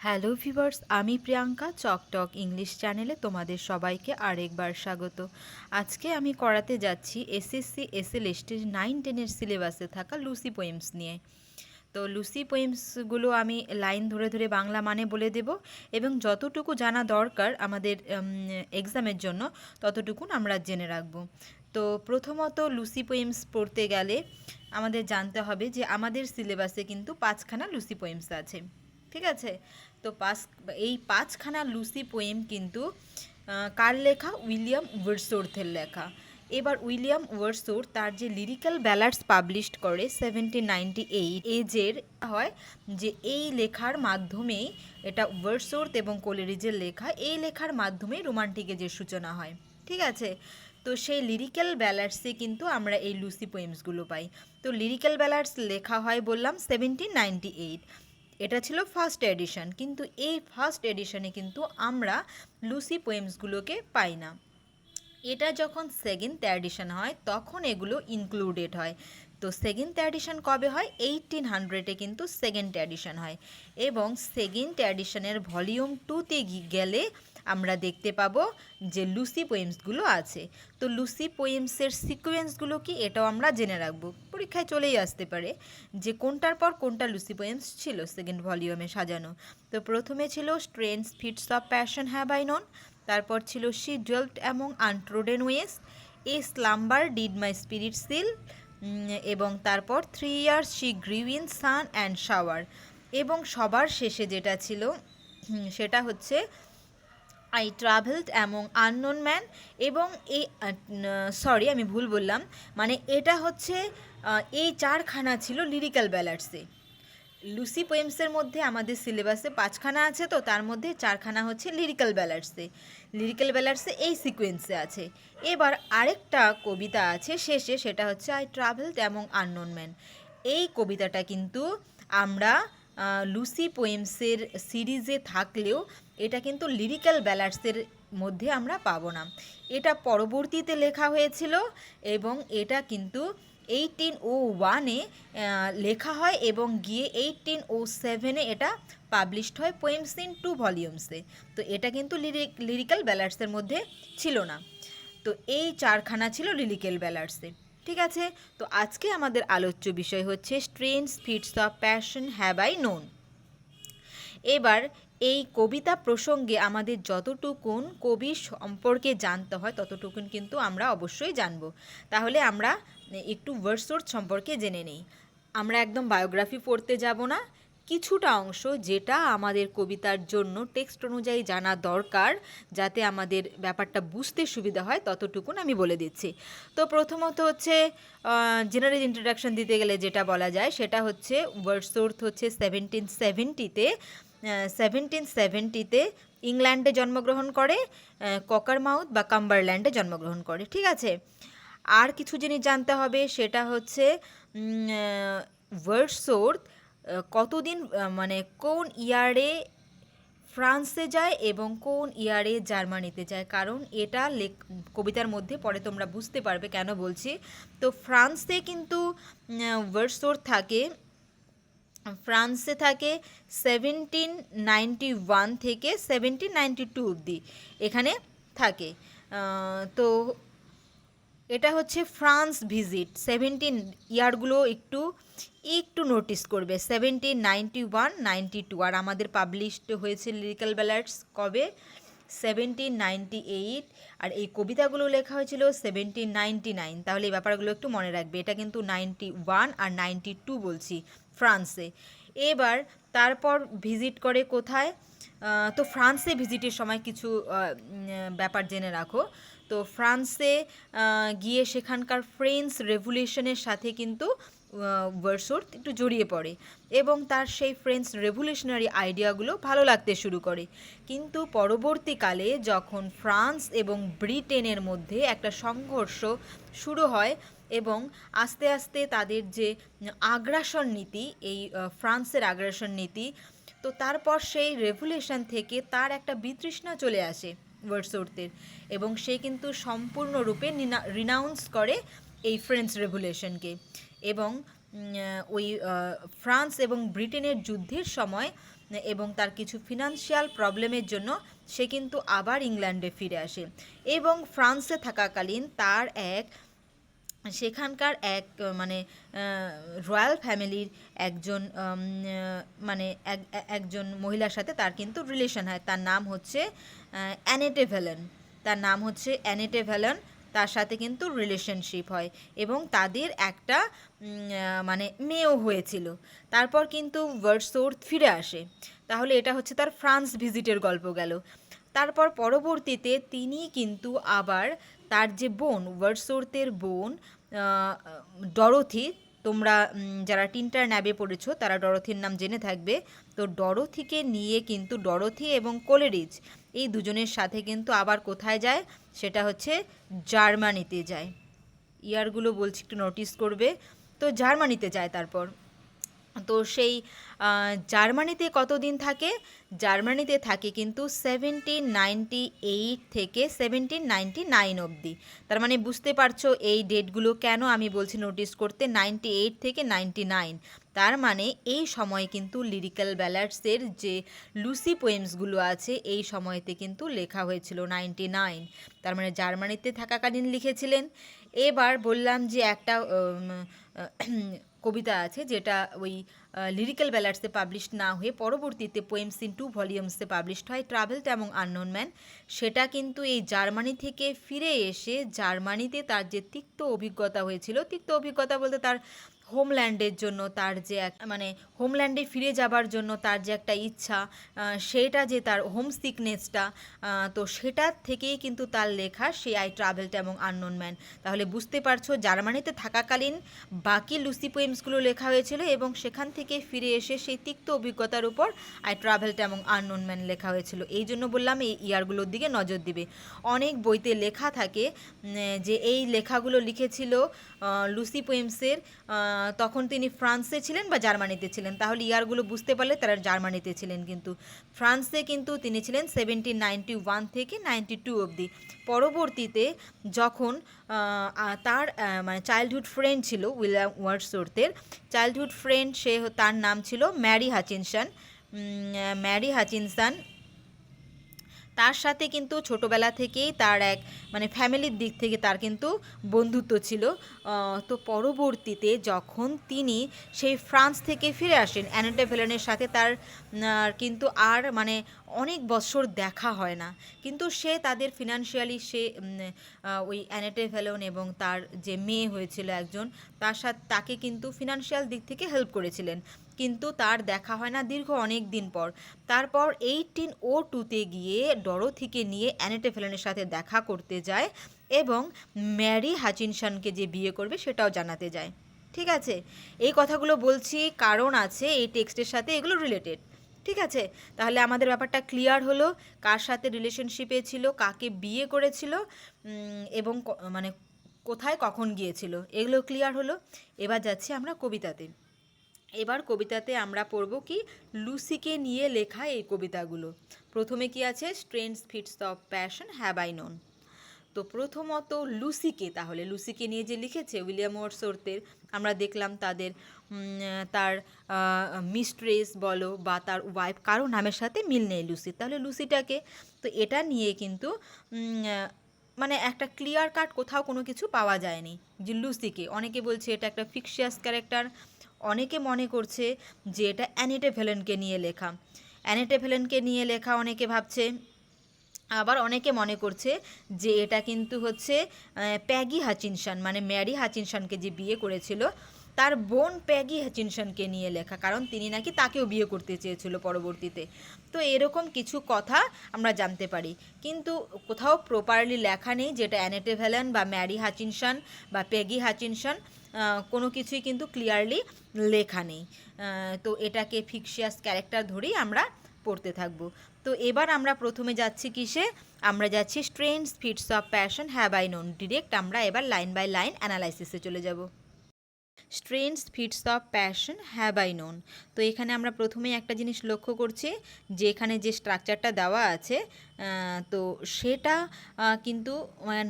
Hello viewers, আমি Priyanka চকটক English চ্যানেলে তোমাদের সবাইকে আরেকবার স্বাগত। আজকে আমি করাতে যাচ্ছি এসএসসি এসএলএসটির 9-10-এর সিলেবাসে থাকা লুসি পোয়েমস নিয়ে। তো লুসি পোয়েমসগুলো আমি লাইন ধরে ধরে বাংলা মানে বলে দেব এবং যতটুকু জানা দরকার আমাদের এক্সামের জন্য ততটুকুন আমরা জেনে রাখব। তো প্রথমত লুসি পোয়েমস পড়তে গেলে আমাদের জানতে হবে যে আমাদের সিলেবাসে কিন্তু 5খানা লুসি পোয়েমস আছে। ঠিক আছে, তো এই 5খানা লুসি পোয়েম কিন্তু কার লেখা? উইলিয়াম ওয়ার্ডসওর্থের লেখা। এবার উইলিয়াম ওয়ার্ডসওর্থ তার যে লিরিক্যাল ব্যালাডস পাবলিশড করে 1798 এজের হয়, যে এই লেখার মাধ্যমেই এটা ওয়ার্ডসওর্থ এবং কোলেরিজের লেখা, এই লেখার মাধ্যমেই রোমান্টিক এজের সূচনা হয়। ঠিক আছে, তো সেই লিরিক্যাল ব্যালাডসে কিন্তু আমরা এই লুসি পোয়েমসগুলো পাই। তো লিরিক্যাল ব্যালাডস লেখা হয় বললাম 1798, এটা ছিল ফার্স্ট এডিশন, কিন্তু এই ফার্স্ট এডিশনে কিন্তু আমরা লুসি পোয়েমসগুলোকে পাই না। এটা যখন সেকেন্ড এডিশন হয় তখন এগুলো ইনক্লুডেড হয়। তো সেকেন্ড এডিশন কবে হয়? 1800-এ কিন্তু সেকেন্ড এডিশন হয় এবং সেকেন্ড এডিশনের ভলিউম 2-তে গেলে আমরা দেখতে পাবো যে লুসি পোয়েমসগুলো আছে। তো লুসি পোয়েমসের সিকোয়েন্সগুলো কি, এটাও আমরা জেনে রাখবো, পরীক্ষায় চলেই আসতে পারে যে কোনটার পর কোনটা লুসি পোয়েমস ছিল সেকেন্ড ভলিউমে সাজানো। তো প্রথমে ছিল strange fits of passion have I known, তারপর ছিল she dwelt among untrodden ways, a slumber did my spirit seal, এবং তারপর 3 years she grew in sun and shower, এবং সবার শেষে যেটা ছিল সেটা হচ্ছে I travelled among unknown men. এবং এই সরি আমি ভুল বললাম, মানে এটা হচ্ছে এই 4খানা ছিল লিরিক্যাল ব্যালাডসে। লুসি পোয়েমসের মধ্যে আমাদের সিলেবাসে 5খানা আছে, তো তার মধ্যে 4খানা হচ্ছে লিরিক্যাল ব্যালাডসে। লিরিক্যাল ব্যালাডসে এই সিকোয়েন্সে আছে। এবার আরেকটা কবিতা আছে শেষে, সেটা হচ্ছে I travelled among unknown man. এই কবিতাটা কিন্তু আমরা লুসি পোয়েমসের সিরিজে থাকলেও এটা কিন্তু লিরিক্যাল ব্যালাডসের মধ্যে আমরা পাবো না। এটা পরবর্তীতে লেখা হয়েছিল এবং এটা কিন্তু 1801-এ লেখা হয় এবং গিয়ে 1807-এ এটা পাবলিশড হয় পোয়েমস ইন 2 ভলিউমসে। তো এটা কিন্তু লিরিক্যাল ব্যালাডসের মধ্যে ছিল না। তো এই 4খানা ছিল লিরিক্যাল ব্যালাডসে। ঠিক আছে, তো আজকে আমাদের আলোচ্য বিষয় হচ্ছে strange fits of passion have I known. এবার এই কবিতা প্রসঙ্গে আমাদের যতটুকুন কবি সম্পর্কে জানতে হয় ততটুকুন কিন্তু আমরা অবশ্যই জানব। তাহলে আমরা একটু ওয়ার্ডসওর্থ সম্পর্কে জেনে নেই। আমরা একদম বায়োগ্রাফি পড়তে যাব না, কিছুটা অংশ যেটা আমাদের কবিতার জন্য টেক্সট অনুযায়ী জানা দরকার যাতে আমাদের ব্যাপারটা বুঝতে সুবিধা হয় ততটুকুন আমি বলে দিচ্ছি। তো প্রথমত হচ্ছে জেনারেল ইন্ট্রোডাকশন দিতে গেলে যেটা বলা যায় সেটা হচ্ছে ওয়ার্ডসওর্থ হচ্ছে 1770-তে ইংল্যান্ডে জন্মগ্রহণ করে, ককারমাউথ বা কাম্বারল্যান্ডে জন্মগ্রহণ করে। ঠিক আছে, আর কিছু জিনিস জানতে হবে, সেটা হচ্ছে ওয়ার্ডসওর্থ কতদিন মানে কোন ইয়ারে ফ্রান্সে যায় এবং কোন ইয়ারে জার্মানিতে যায়, কারণ এটা কবিতার মধ্যে পরে তোমরা বুঝতে পারবে কেন বলছি। তো ফ্রান্সে থাকে 1791 থেকে 1792 অবধি এখানে থাকে। তো এটা হচ্ছে ফ্রান্স ভিজিট। ইয়ারগুলো একটু একটু নোটিস করবে, 1791, 92, আর আমাদের পাবলিশড হয়েছে লিরিক্যাল ব্যালাডস কবে? 1798, আর এই কবিতাগুলো লেখা হয়েছিল 1799। তাহলে এই ব্যাপারগুলো একটু মনে রাখবে, এটা কিন্তু 91 আর 92 বলছি ফ্রান্সে। এবার তারপর ভিজিট করে কোথায়? তো ফ্রান্সে ভিজিটের সময় কিছু ব্যাপার জেনে রাখো। তো ফ্রান্সে গিয়ে সেখানকার ফ্রেঞ্চ রেভলিউশনের সাথে কিন্তু ওয়ার্ডসওর্থ একটু জড়িয়ে পড়ে এবং তার সেই ফ্রেঞ্চ রেভলিউশনারি আইডিয়াগুলো ভালো লাগতে শুরু করে। কিন্তু পরবর্তীকালে যখন ফ্রান্স এবং ব্রিটেনের মধ্যে একটা সংঘর্ষ শুরু হয় এবং আস্তে আস্তে তাদের যে আগ্রাসন নীতি, এই ফ্রান্সের আগ্রাসন নীতি, তো তারপর সেই রেভলিউশন থেকে তার একটা বিতৃষ্ণা চলে আসে ওয়ার্ডসওর্থের, এবং সে কিন্তু সম্পূর্ণরূপে রিনাউন্স করে এই ফ্রেঞ্চ রেভলিউশনকে। এবং ওই ফ্রান্স এবং ব্রিটেনের যুদ্ধের সময় এবং তার কিছু ফিনান্সিয়াল প্রবলেমের জন্য সে কিন্তু আবার ইংল্যান্ডে ফিরে আসে এবং ফ্রান্সে থাকাকালীন তার সেখানকার মানে রয়্যাল ফ্যামিলির একজন মানে একজন মহিলার সাথে তার কিন্তু রিলেশন হয়। তার নাম হচ্ছে অ্যানেটে ভ্যালেন। তার সাথে কিন্তু রিলেশনশিপ হয় এবং তাদের একটা মানে মেয়েও হয়েছিল। তারপর কিন্তু ওয়ার্ডসওয়ার্থ ফিরে আসে। তাহলে এটা হচ্ছে তার ফ্রান্স ভিজিটের গল্প গেল। তারপর পরবর্তীতে তিনি কিন্তু আবার তার যে বোন, ওয়ার্ডসওয়ার্থের বোন ডরোথি, তোমরা যারা টিন্টার ন্যাবে পড়েছো তারা ডরোথির নাম জেনে থাকবে। তো ডরোথিকে নিয়ে কিন্তু ডরোথি এবং কোলেরিজ এই দুজনের সাথে কিন্তু আবার কোথায় যায়, সেটা হচ্ছে জার্মানিতে যায়। ইয়ারগুলো বলছি একটু নোটিস করবে। তো জার্মানিতে যায়। তারপর তো সেই জার্মানিতে কতদিন থাকে? জার্মানিতে থাকে কিন্তু 1798 থেকে 1799 অবধি। তার মানে বুঝতে পারছো এই ডেটগুলো কেন আমি বলছি নোটিস করতে, 98 থেকে 99। তার মানে এই সময় কিন্তু লিরিক্যাল ব্যালাডসের যে লুসি পোয়েমসগুলো আছে এই সময়তে কিন্তু লেখা হয়েছিল 99। তার মানে জার্মানিতে থাকাকালীন লিখেছিলেন। এবার বললাম যে একটা কবিতা আছে যেটা ওই লিরিক্যাল ব্যালাডসে পাবলিশ না হয়ে পরবর্তীতে পোয়েমস ইন 2 ভলিউমসে পাবলিশড হয়, ট্রাভেলড অ্যামং আননোন ম্যান। সেটা কিন্তু এই জার্মানি থেকে ফিরে এসে জার্মানিতে তার যে তিক্ত অভিজ্ঞতা হয়েছিল, তিক্ত অভিজ্ঞতা বলতে তার হোমল্যান্ডের জন্য তার যে মানে হোমল্যান্ডে ফিরে যাবার জন্য তার যে একটা ইচ্ছা, সেটা যে তার হোম সিকনেসটা, তো সেটার থেকেই কিন্তু তার লেখা সেই I travelled among unknown man. তাহলে বুঝতে পারছো জার্মানিতে থাকাকালীন বাকি লুসি পোয়েমসগুলো লেখা হয়েছিল এবং সেখান থেকে ফিরে এসে সেই তিক্ত অভিজ্ঞতার উপর I travelled among unknown man লেখা হয়েছিল। এই জন্য বললাম এই ইয়ারগুলোর দিকে নজর দিবে। অনেক বইতে লেখা থাকে যে এই লেখাগুলো লিখেছিল লুসি পোয়েমসের, তখন তিনি ফ্রান্সে ছিলেন বা জার্মানিতে ছিলেন। তাহলে ইয়ারগুলো বুঝতে পারলে তারা জার্মানিতে ছিলেন, কিন্তু ফ্রান্সে কিন্তু তিনি ছিলেন 1791 থেকে 92 অবধি। পরবর্তীতে যখন তার মানে চাইল্ডহুড ফ্রেন্ড ছিল উইলিয়াম ওয়ার্ডসওয়ার্থের চাইল্ডহুড ফ্রেন্ড, তার নাম ছিল ম্যারি হাচিনসন। তার সাথে কিন্তু ছোটোবেলা থেকেই তার মানে ফ্যামিলির দিক থেকে তার কিন্তু বন্ধুত্ব ছিল। তো পরবর্তীতে যখন তিনি সেই ফ্রান্স থেকে ফিরে আসেন, অ্যানেটে ভ্যালেনের সাথে তার কিন্তু আর মানে অনেক বছর দেখা হয় না, কিন্তু সে তাদের ফিনান্সিয়ালি ওই অ্যানেটে ভ্যালেন এবং তার যে মেয়ে হয়েছিল একজন, তাকে কিন্তু ফিনান্সিয়াল দিক থেকে হেল্প করেছিলেন। কিন্তু তার দেখা হয় না দীর্ঘ অনেক দিন পর। তারপর 1802-তে গিয়ে ডরোথিকে নিয়ে অ্যানেটে ভ্যালেনের সাথে দেখা করতে যায় এবং ম্যারি হাচিনসনকে যে বিয়ে করবে সেটাও জানাতে যায়। ঠিক আছে, এই কথাগুলো বলছি কারণ আছে এই টেক্সটের সাথে এগুলো রিলেটেড। ঠিক আছে, তাহলে আমাদের ব্যাপারটা ক্লিয়ার হলো, কার সাথে রিলেশনশিপে ছিল, কাকে বিয়ে করেছিল এবং মানে কোথায় কখন গিয়েছিল, এগুলো ক্লিয়ার হলো। এবার যাচ্ছি আমরা কবিতাতে। এবার কবিতাতে আমরা পড়ব কি লুসিকে নিয়ে লেখা এই কবিতাগুলো। প্রথমে কি আছে, strange fits of passion have I known. তো প্রথমত লুসিকে, তাহলে লুসিকে নিয়ে যে লিখেছে উইলিয়াম ওয়ার্ডসওয়ার্থের, আমরা দেখলাম তার মিস্ট্রেস বলো বা তার ওয়াইফ কারো নামের সাথে মিল নেই লুসির, তাহলে লুসিটাকে, তো এটা নিয়ে কিন্তু মানে একটা ক্লিয়ার কাট কোথাও কোনো কিছু পাওয়া যায়নি যে লুসিকে। অনেকে বলছে এটা একটা ফিকশিয়াস ক্যারেক্টার, অনেকে মনে করছে যে এটা অ্যানেটে ভ্যালেনকে নিয়ে লেখা, অনেকে ভাবছে। আবার অনেকে মনে করছে যে এটা কিন্তু হচ্ছে প্যাগি হাচিনসন, মানে ম্যারি হাচিনসনকে যে বিয়ে করেছিল তার বোন প্যাগি হাচিনসনকে নিয়ে লেখা, কারণ তিনি নাকি তাকেও বিয়ে করতে চেয়েছিল পরবর্তীতে। তো এরকম কিছু কথা আমরা জানতে পারি, কিন্তু কোথাও প্রপারলি লেখা নেই যেটা অ্যানেটে ভ্যালেন বা ম্যারি হাচিনসন বা প্যাগি হাচিনসন, কোনো কিছুই কিন্তু ক্লিয়ারলি লেখা নেই। তো এটাকে ফিকশিয়াস ক্যারেক্টার ধরেই আমরা পড়তে থাকবো। তো এবার আমরা প্রথমে যাচ্ছি কিসে, আমরা যাচ্ছি strange fits of passion have I known. Direct আমরা এবার লাইন বাই লাইন অ্যানালাইসিসে চলে যাব। Strange fits of passion have I known. তো এখানে আমরা প্রথমেই একটা জিনিস লক্ষ্য করছি যে এখানে যে স্ট্রাকচারটা দেওয়া আছে, তো সেটা কিন্তু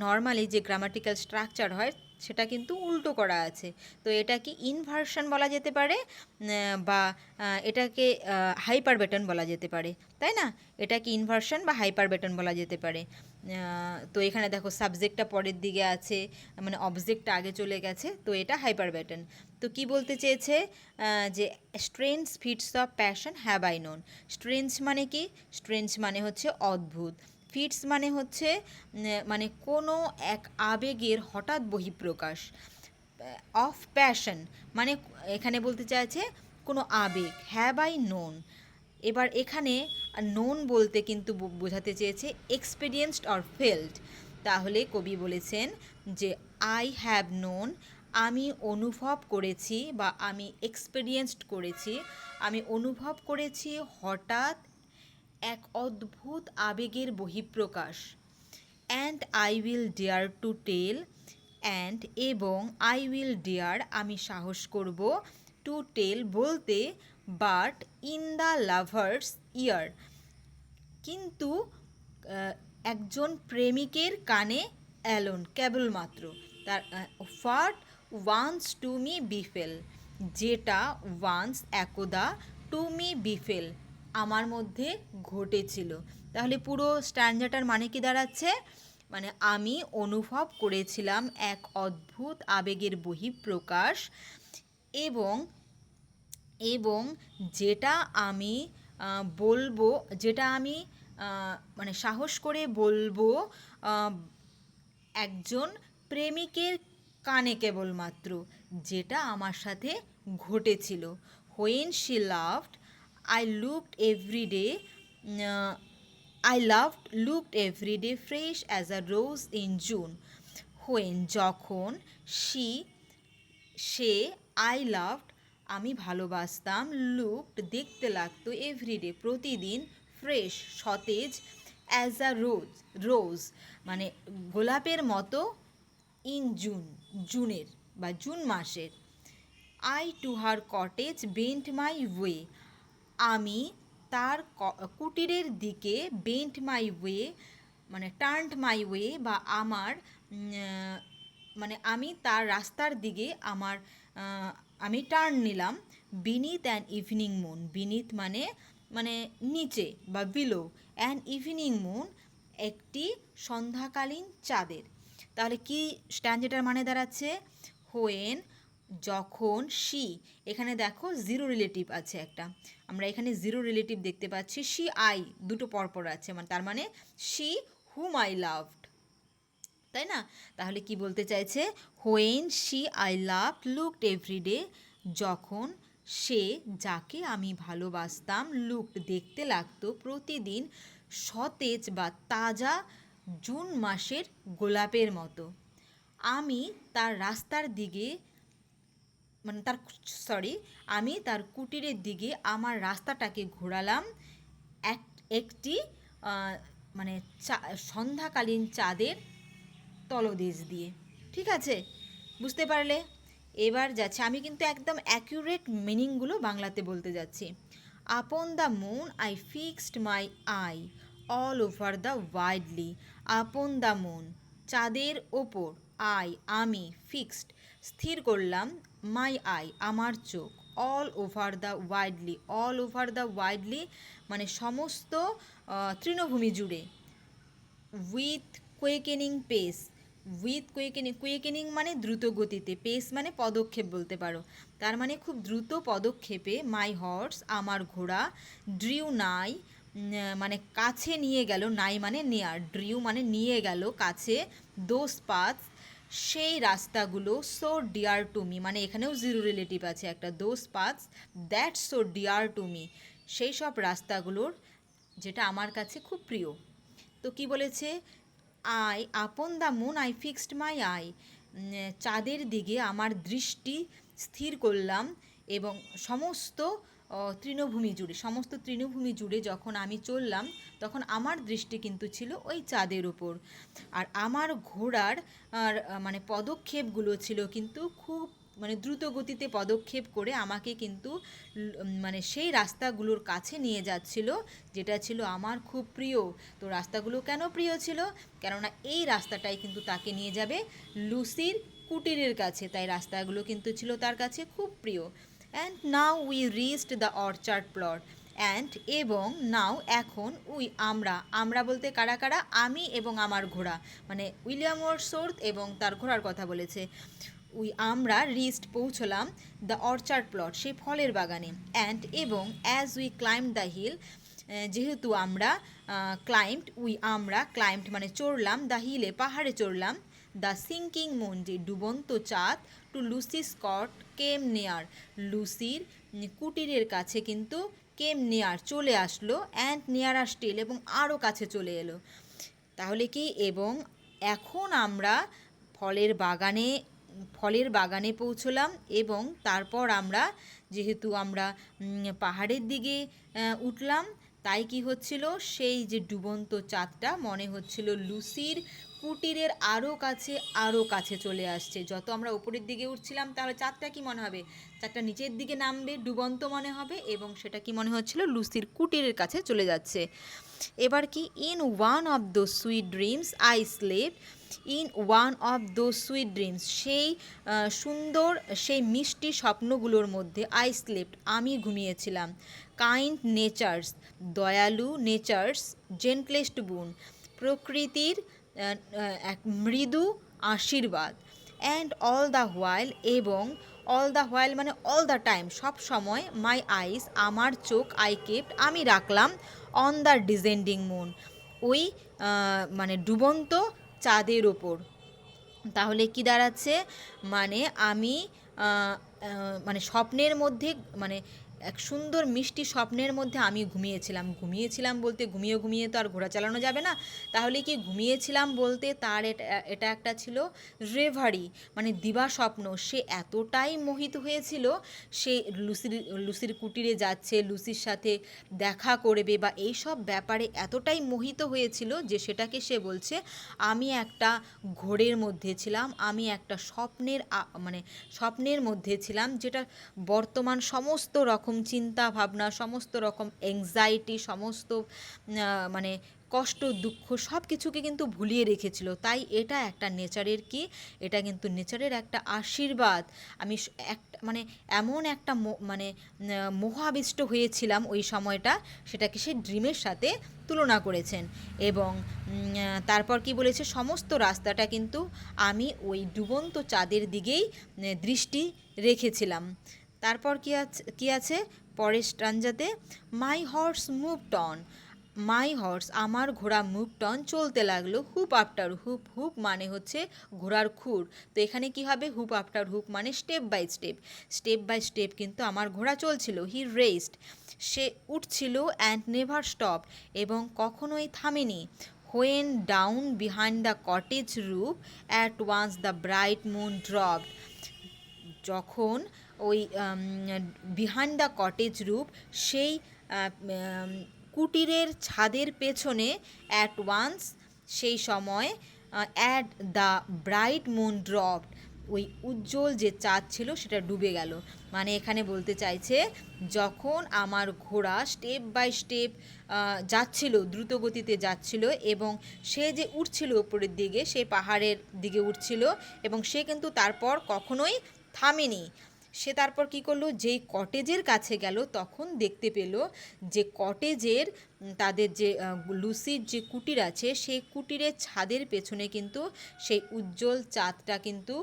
নর্মালি যে গ্রামাটিক্যাল স্ট্রাকচার হয় সেটা কিন্তু উল্টো করা আছে। তো এটা কি ইনভার্সন বলা যেতে পারে, বা এটাকে হাইপার বেটন বলা যেতে পারে, তাই না? এটা কি ইনভার্সন বা হাইপার বেটন বলা যেতে পারে। তো এখানে দেখো সাবজেক্টটা পরের দিকে আছে, মানে অবজেক্টটা আগে চলে গেছে, তো এটা হাইপার বেটন। তো কি বলতে চেয়েছে, যে strange fits of passion have I known. Strange মানে কি? স্ট্রেঞ্জ মানে হচ্ছে অদ্ভুত। ফিটস মানে হচ্ছে মানে কোনো এক আবেগের হঠাৎ বহিঃপ্রকাশ। অফ প্যাশন মানে এখানে বলতে চাইছে কোনো আবেগ। হ্যাভ আই নোন, এবার এখানে নোন বলতে কিন্তু বোঝাতে চেয়েছে এক্সপিরিয়েন্সড অর ফেল্ড। তাহলে কবি বলেছেন যে আই হ্যাভ নোন, আমি অনুভব করেছি বা আমি এক্সপিরিয়েন্সড করেছি, আমি অনুভব করেছি হঠাৎ এক অদ্ভুত আবেগের বহিঃপ্রকাশ। And I will dare to tell, and এবং আই উইল ডেয়ার আমি সাহস করব, টু টেল বলতে, but in the lover's ear কিন্তু একজন প্রেমিকের কানে অ্যালোন কেবলমাত্র। তার what once to me befell, যেটা ওয়ান্স একদা, টু মি বিফেল আমার মধ্যে ঘটেছিল। তাহলে পুরো স্ট্যান্ডাটার মানে কি দাঁড়াচ্ছে, মানে আমি অনুভব করেছিলাম এক অদ্ভুত আবেগের বহিঃপ্রকাশ, এবং এবং যেটা আমি বলবো, যেটা আমি মানে সাহস করে বলবো একজন প্রেমিকের কানে কেবলমাত্র, যেটা আমার সাথে ঘটেছিল। When she loved I looked every day, I loved looked every day fresh as a rose in June. When যখন, সে, আই লাভড আমি ভালোবাসতাম, লুকড দেখতে লাগতো, এভরিডে প্রতিদিন, ফ্রেশ সতেজ, অ্যাজ আ রোজ মানে গোলাপের মতো, ইন জুন জুনের বা জুন মাসের। I to her cottage bent my way, আমি তার কুটিরের দিকে, বেন্ট মাই ওয়ে মানে টার্নড মাই ওয়ে বা আমার মানে আমি তার রাস্তার দিকে আমার আমি টার্ন নিলাম। Beneath an evening moon, beneath মানে মানে নিচে বা বিলো, অ্যান ইভিনিং মুন একটি সন্ধ্যাকালীন চাঁদের। তাহলে কি স্ট্যান্ডার্ডের মানে দাঁড়াচ্ছে, হোয়েন যখন, শি এখানে দেখো জিরো রিলেটিভ আছে একটা, আমরা এখানে জিরো রিলেটিভ দেখতে পাচ্ছি, শি আই দুটো পরপর আছে, মানে তার মানে শি হুম আই লাভড, তাই না? তাহলে কি বলতে চাইছে, when she I love looked every day, যখন সে যাকে আমি ভালোবাসতাম, লুকড দেখতে লাগতো, প্রতিদিন, সতেজ বা তাজা জুন মাসের গোলাপের মতো। আমি তার রাস্তার দিকে মানে আমি তার কুটিরের দিকে আমার রাস্তাটাকে ঘোরালাম একটি মানে সন্ধ্যাকালীন চাঁদের তলদেশ দিয়ে। ঠিক আছে, বুঝতে পারলে? এবার যাচ্ছে, আমি কিন্তু একদম অ্যাকিউরেট মিনিংগুলো বাংলাতে বলতে যাচ্ছি। Upon the moon I fixed my I all over the widely. Upon the moon চাঁদের ওপর, আই আমি, ফিক্সড স্থির করলাম, মাই আই আমার চোখ, all over the widely, all over the widely মানে সমস্ত তৃণভূমি জুড়ে, উইথ কোয়েকেনিং পেস, উইথ কোয়েকেনিং মানে দ্রুত গতিতে, পেস মানে পদক্ষেপ বলতে পারো, তার মানে খুব দ্রুত পদক্ষেপে, মাই হর্স আমার ঘোড়া, ড্রিউ নাই মানে কাছে নিয়ে গেল, নাই মানে নিয়ার, ড্রিউ মানে নিয়ে গেল কাছে, দোস পাথ সেই রাস্তাগুলো, সো ডিয়ার টু মি মানে এখানেও জিরো রিলেটিভ আছে একটা, those path that so dear to me সেই সব রাস্তাগুলোর যেটা আমার কাছে খুব প্রিয়। তো কি বলেছে, I upon the moon I fixed my I, চাঁদের দিকে আমার দৃষ্টি স্থির করলাম, এবং সমস্ত তৃণভূমি জুড়ে যখন আমি চললাম, তখন আমার দৃষ্টি কিন্তু ছিল ওই চাঁদের উপর, আর আমার ঘোড়ার মানে পদক্ষেপগুলো ছিল কিন্তু খুব মানে দ্রুত গতিতে পদক্ষেপ করে আমাকে কিন্তু মানে সেই রাস্তাগুলোর কাছে নিয়ে যাচ্ছিল, যেটা ছিল আমার খুব প্রিয়। তো রাস্তাগুলো কেন প্রিয় ছিল, কেননা এই রাস্তাটাই কিন্তু তাকে নিয়ে যাবে লুসির কুটিরের কাছে, তাই রাস্তাগুলো কিন্তু ছিল তার কাছে খুব প্রিয়। And now we reached the orchard plot. And এবং নাও এখন আমরা বলতে কারা কারা, আমি এবং আমার ঘোড়া, মানে উইলিয়াম ওয়ার্ডসওয়ার্থ এবং তার ঘোড়ার কথা বলেছে। আমরা রিচড পৌঁছলাম দ্য অর্চার্ড প্লট, সেই ফলের বাগানে। অ্যান্ড এবং as we climb the hill, যেহেতু আমরা ক্লাইম্বড মানে চড়লাম, দ্য হিলে পাহাড়ে চড়লাম, দ্য সিঙ্কিং মুন যে ডুবন্ত চাঁদ, টু লুসি স্কট কেম নেয়ার, লুসির কুটিরের কাছে কিন্তু কেম নেয়ার চলে আসলো, অ্যান্ড নেয়ার স্টিল এবং আরও কাছে চলে এলো। তাহলে কি, এবং এখন আমরা ফলের বাগানে পৌঁছলাম, এবং তারপর যেহেতু আমরা পাহাড়ের দিকে উঠলাম, তাই কি হচ্ছিল, সেই যে ডুবন্ত চাঁদটা মনে হচ্ছিল লুসির কুটিরের আরও কাছে চলে আসছে। যত আমরা উপরের দিকে উঠছিলাম, তাহলে চাঁদটা কি মনে হবে, চাঁদটা নিচের দিকে নামবে, ডুবন্ত মনে হবে, এবং সেটা কি মনে হচ্ছিল, লুসির কুটিরের কাছে চলে যাচ্ছে। এবার কি, ইন ওয়ান অফ দো sweet dreams I slept, in one of দো সুইট ড্রিমস সেই সুন্দর, সেই মিষ্টি স্বপ্নগুলোর মধ্যে, আই স্লেপ্ট আমি ঘুমিয়েছিলাম, কাইন্ড নেচার্স দয়ালু, নেচার্স জেন্টলেস্ট বুন প্রকৃতির এক মৃদু আশীর্বাদ, অ্যান্ড অল দ্য হোয়াইল এবং অল দ্য হোয়াইল মানে অল দ্য টাইম সব সময়, মাই আইস আমার চোখ, আই কেপ্ট আমি রাখলাম, অন দ্য ডিসেন্ডিং মুন ওই মানে ডুবন্ত চাঁদের ওপর। তাহলে কি দাঁড়াচ্ছে, মানে আমি মানে স্বপ্নের মধ্যে, মানে এক সুন্দর মিষ্টি স্বপ্নের মধ্যে আমি ঘুমিয়েছিলাম বলতে ঘুমিয়ে ঘুমিয়ে তো আর ঘোড়া চালানো যাবে না, তাহলে কি ঘুমিয়েছিলাম বলতে তার এটা একটা ছিল রেভারি, মানে দিবা স্বপ্ন। সে এতটাই মোহিত হয়েছিল, সে লুসির কুটিরে যাচ্ছে, লুসির সাথে দেখা করবে বা এইসব ব্যাপারে এতটাই মোহিত হয়েছিল যে সেটাকে সে বলছে, আমি একটা ঘোরের মধ্যে ছিলাম, আমি একটা স্বপ্নের মধ্যে ছিলাম, যেটা বর্তমান সমস্ত রকম চিন্তা ভাবনা, সমস্ত রকম অ্যাংজাইটি, সমস্ত মানে কষ্ট দুঃখ সব কিছুকে কিন্তু ভুলিয়ে রেখেছিল। তাই এটা একটা নেচারের কি, এটা কিন্তু নেচারের একটা আশীর্বাদ। আমি মানে এমন একটা মানে মোহাবিষ্ট হয়েছিলাম ওই সময়টা, সেটাকে সে ড্রিমের সাথে তুলনা করেছেন। এবং তারপর কি বলেছে, সমস্ত রাস্তাটা কিন্তু আমি ওই ডুবন্ত চাঁদের দিকেই দৃষ্টি রেখেছিলাম। তারপর কি আছে পরের স্ট্রাঞ্জাতে, my horse moved on, my horse আমার ঘোড়া মুভড অন চলতে লাগলো, হুপ আফটার হুপ, হুপ মানে হচ্ছে ঘোড়ার খুর, তো এখানে কি হবে, হুপ আফটার হুপ মানে স্টেপ বাই স্টেপ কিন্তু আমার ঘোড়া চলছিল। হি রেস্ট সে উঠছিল, অ্যান্ড নেভার স্টপ এবং কখনোই থামেনি। When down behind the cottage roof at once the bright moon dropped, যখন ওই বিহাইন্ড দ্য কটেজ রুফ সেই কুটিরের ছাদের পেছনে, অ্যাট ওয়ান্স সেই সময়, at the bright moon dropped ওই উজ্জ্বল যে চাঁদ ছিল সেটা ডুবে গেল। মানে এখানে বলতে চাইছে, যখন আমার ঘোড়া স্টেপ বাই স্টেপ যাচ্ছিল, দ্রুত গতিতে যাচ্ছিল, এবং সে যে উঠছিল উপরের দিকে, সে পাহাড়ের দিকে উঠছিল, এবং সে কিন্তু তারপর কখনোই থামেনি। সে তারপর কি করলো, যেই কটেজের কাছে গেল, তখন দেখতে পেল যে কটেজের তাদের যে লুসির যে কুটির আছে, সেই কুটিরের ছাদের পেছনে কিন্তু সেই উজ্জ্বল চাঁদটা কিন্তু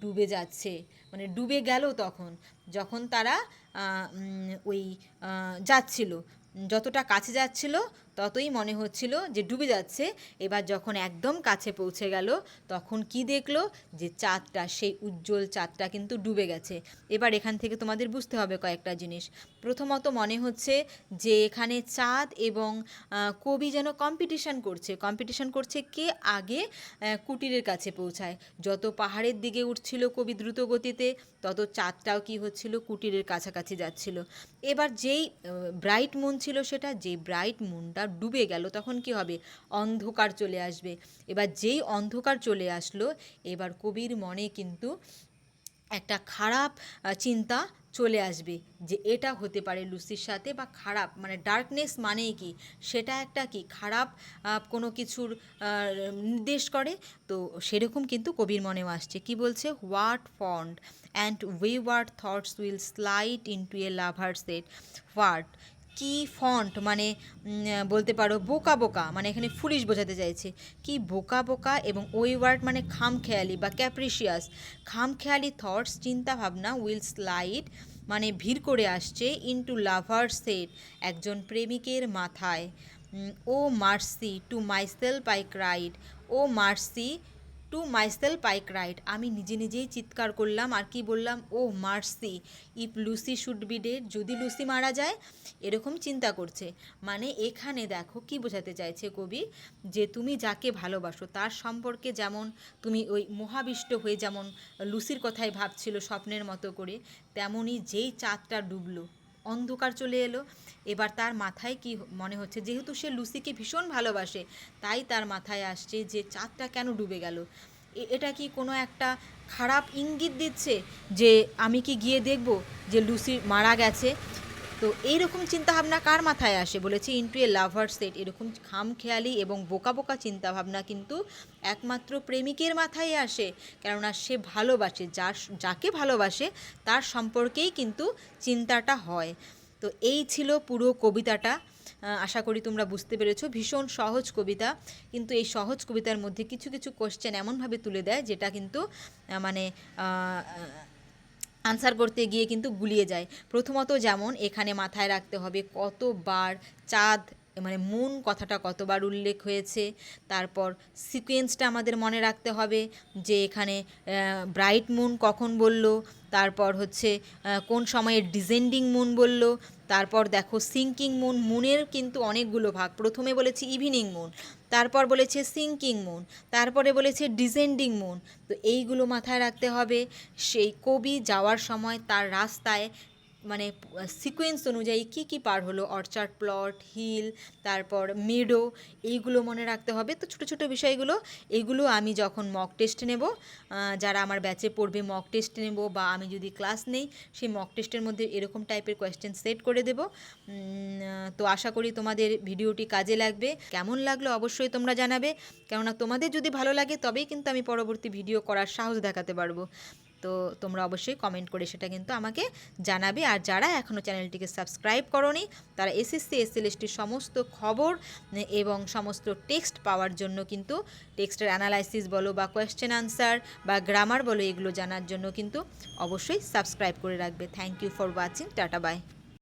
ডুবে যাচ্ছে, মানে ডুবে গেল তখন, যখন তারা ওই যাচ্ছিল, যতটা কাছে যাচ্ছিল ততই মনে হচ্ছিল যে ডুবে যাচ্ছে। এবার যখন একদম কাছে পৌঁছে গেল, তখন কি দেখলো, যে চাঁদটা, সেই উজ্জ্বল চাঁদটা কিন্তু ডুবে গেছে। এবার এখান থেকে তোমাদের বুঝতে হবে কয়েকটা জিনিস। প্রথমত মনে হচ্ছে যে এখানে চাঁদ এবং কবি যেন কম্পিটিশন করছে কে আগে কুটিরের কাছে পৌঁছায়। যত পাহাড়ের দিকে উঠছিল কবি দ্রুত গতিতে, তত চাঁদটাও কি হচ্ছিল, কুটিরের কাছাকাছি যাচ্ছিল। এবার যেই ব্রাইট মুন ছিল, যেই ব্রাইট মুনটা ডুবে গেল, তখন কি হবে, অন্ধকার চলে আসবে। এবার যেই অন্ধকার চলে আসলো, এবার কবির মনে কিন্তু একটা খারাপ চিন্তা চলে আসবে যে এটা হতে পারে লুসির সাথে, বা খারাপ মানে ডার্কনেস মানেই কি, সেটা একটা কি খারাপ কোনো কিছুর নির্দেশ করে। তো সেরকম কিন্তু কবির মনেও আসছে। কি বলছে, what fond and wayward thoughts will slide into a lover set. What কি ফন্ট মানে বলতে পারো বোকা বোকা, মানে এখানে ফুলিশ বোঝাতে চাইছে। কি বোকা বোকা, এবং ওয়ার্ড মানে খামখেয়ালি বা ক্যাপ্রিশিয়াস, খামখেয়ালি থটস চিন্তা ভাবনা, উইল স্লাইড মানে ভিড় করে আসছে, ইনটু লাভার সেট একজন প্রেমিকের মাথায়। O mercy to myself I cried, O mercy to myself I cried, আমি নিজে নিজেই চিৎকার করলাম আর কি বললাম, O mercy if Lucy should be dead, যদি লুসি মারা যায়, এরকম চিন্তা করছে। মানে এখানে দেখো কি বোঝাতে চাইছে কবি, যে তুমি যাকে ভালোবাসো তার সম্পর্কে যেমন তুমি ওই মহাবিষ্ট হয়ে যেমন লুসির কথাই ভাবছিল স্বপ্নের মতো করে, তেমনই যেই চাঁদটা ডুবলো, অন্ধকার চলে এলো, এবার তার মাথায় কি মনে হচ্ছে, যেহেতু সে লুসিকে ভীষণ ভালোবাসে, তাই তার মাথায় আসছে যে চাঁদটা কেন ডুবে গেল, এটা কি কোনো একটা খারাপ ইঙ্গিত দিচ্ছে যে আমি কি গিয়ে দেখব যে লুসি মারা গেছে। তো এইরকম চিন্তাভাবনা কার মাথায় আসে, বলেছে ইন্টু এ লাভার সেট, এরকম খামখেয়ালি এবং বোকা বোকা চিন্তাভাবনা কিন্তু একমাত্র প্রেমিকের মাথায় আসে, কেননা সে ভালোবাসে, যাকে ভালোবাসে তার সম্পর্কেই কিন্তু চিন্তাটা হয়। তো এই ছিল পুরো কবিতাটা। আশা করি তোমরা বুঝতে পেরেছো, ভীষণ সহজ কবিতা, কিন্তু এই সহজ কবিতার মধ্যে কিছু কিছু কোশ্চেন এমনভাবে তুলে দেয় যেটা কিন্তু মানে আনসার করতে গিয়ে কিন্তু গুলিয়ে যায়। প্রথমত যেমন এখানে মাথায় রাখতে হবে কতবার চাঁদ মানে মুন কথাটা কতবার উল্লেখ হয়েছে, তারপর সিকোয়েন্সটা আমাদের মনে রাখতে হবে যে এখানে ব্রাইট মুন কখন বলল, তারপর হচ্ছে কোন সময়ে ডিসেন্ডিং মুন বলল, তারপর দেখো সিঙ্কিং মুন, মুনের কিন্তু অনেকগুলো ভাগ, প্রথমে বলেছে ইভিনিং মুন, তারপর বলেছে সিঙ্কিং মুন, তারপরে বলেছে ডিসেন্ডিং মুন। তো এইগুলো মাথায় রাখতে হবে। সেই কবি যাওয়ার সময় তার রাস্তায় মানে সিকোয়েন্স অনুযায়ী কি কি পার হলো, অর্চার্ড প্লট, হিল, তারপর মেডো, এইগুলো মনে রাখতে হবে। তো ছোটো ছোটো বিষয়গুলো, এইগুলো আমি যখন মক টেস্ট নেব, যারা আমার ব্যাচে পড়বে মক টেস্ট নেব, বা আমি যদি ক্লাস নেই সেই মক টেস্টের মধ্যে এরকম টাইপের কোয়েশ্চেন সেট করে দেব। তো আশা করি তোমাদের ভিডিওটি কাজে লাগবে। কেমন লাগলো অবশ্যই তোমরা জানাবে, কেননা তোমাদের যদি ভালো লাগে তবেই কিন্তু আমি পরবর্তী ভিডিও করার সাহস দেখাতে পারবো। তো তোমরা অবশ্যই কমেন্ট করে সেটা কিন্তু আমাকে জানাবে। আর যারা এখনও চ্যানেলটিকে সাবস্ক্রাইব করোনি, তারা এসএসসি এসএলএসটির সমস্ত খবর এবং সমস্ত টেক্সট পাওয়ার জন্য কিন্তু টেক্সটের অ্যানালাইসিস বলো বা কোয়েশ্চেন আনসার বা গ্রামার বলো, এগুলো জানার জন্য কিন্তু অবশ্যই সাবস্ক্রাইব করে রাখবে। Thank you for watching, tata by.